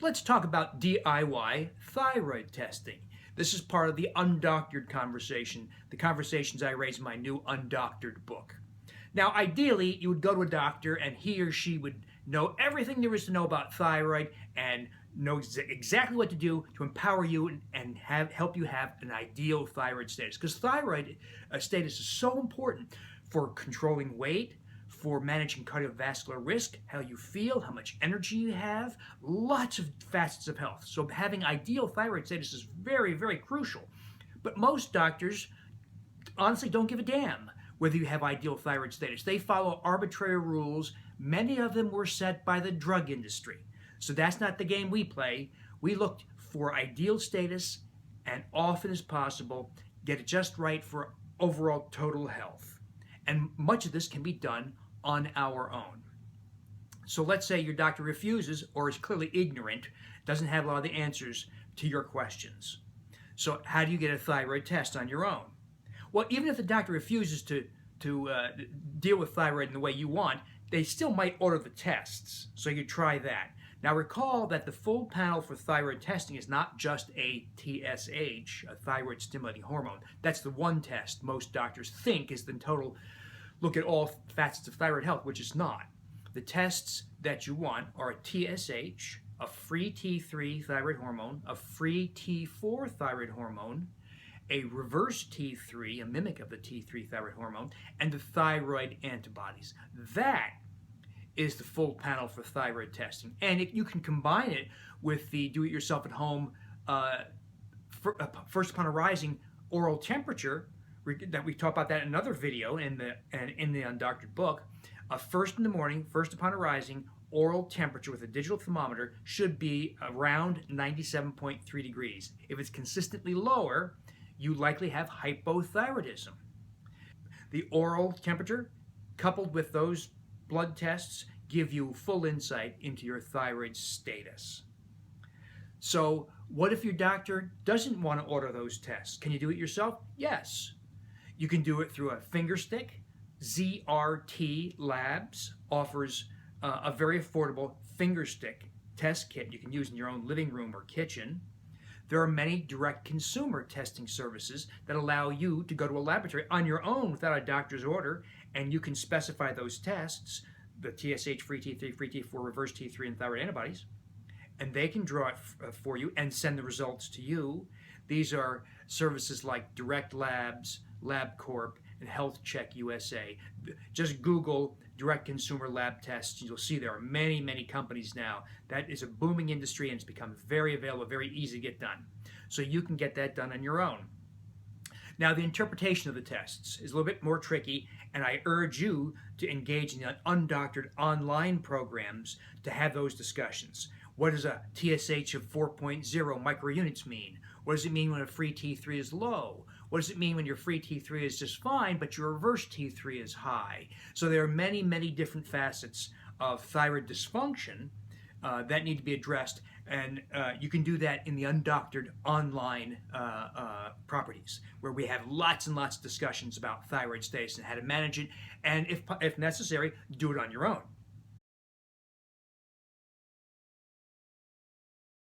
Let's talk about DIY thyroid testing. This is part of the Undoctored conversation, the conversations I raise in my new Undoctored book. Now, ideally, you would go to a doctor and he or she would know everything there is to know about thyroid and know exactly what to do to empower you and help you have an ideal thyroid status. Because thyroid status is so important for controlling weight, for managing cardiovascular risk, how you feel, how much energy you have, lots of facets of health. So having ideal thyroid status is very, very crucial. But most doctors honestly don't give a damn whether you have ideal thyroid status. They follow arbitrary rules. Many of them were set by the drug industry. So that's not the game we play. We look for ideal status and often as possible get it just right for overall total health. And much of this can be done on our own. So let's say your doctor refuses or is clearly ignorant, doesn't have a lot of the answers to your questions. So how do you get a thyroid test on your own? Well, even if the doctor refuses to deal with thyroid in the way you want, they still might order the tests. So you try that. Now recall that the full panel for thyroid testing is not just a TSH, a thyroid stimulating hormone. That's the one test most doctors think is the total look at all facets of thyroid health, which is not. The tests that you want are a TSH, a free T3 thyroid hormone, a free T4 thyroid hormone, a reverse T3, a mimic of the T3 thyroid hormone, and the thyroid antibodies. That is the full panel for thyroid testing. And you can combine it with the do-it-yourself-at-home first upon arising oral temperature that we talk about that in another video in the Undoctored book. First in the morning, first upon arising, oral temperature with a digital thermometer should be around 97.3 degrees. If it's consistently lower, you likely have hypothyroidism. The oral temperature coupled with those blood tests give you full insight into your thyroid status. So what if your doctor doesn't want to order those tests? Can you do it yourself? Yes. You can do it through a finger stick. ZRT Labs offers a very affordable finger stick test kit you can use in your own living room or kitchen. There are many direct consumer testing services that allow you to go to a laboratory on your own without a doctor's order, and you can specify those tests, the TSH, free T3, free T4, reverse T3, and thyroid antibodies, and they can draw it for you and send the results to you. These are services like Direct Labs, LabCorp, and Health Check USA. Just Google direct consumer lab tests. You'll see there are many, many companies now. That is a booming industry and it's become very available, very easy to get done. So you can get that done on your own. Now, the interpretation of the tests is a little bit more tricky, and I urge you to engage in the Undoctored online programs to have those discussions. What does a TSH of 4.0 microunits mean? What does it mean when a free T3 is low? What does it mean when your free T3 is just fine, but your reverse T3 is high? So there are many, many different facets of thyroid dysfunction that need to be addressed, and you can do that in the Undoctored online properties, where we have lots and lots of discussions about thyroid status and how to manage it, and if necessary, do it on your own.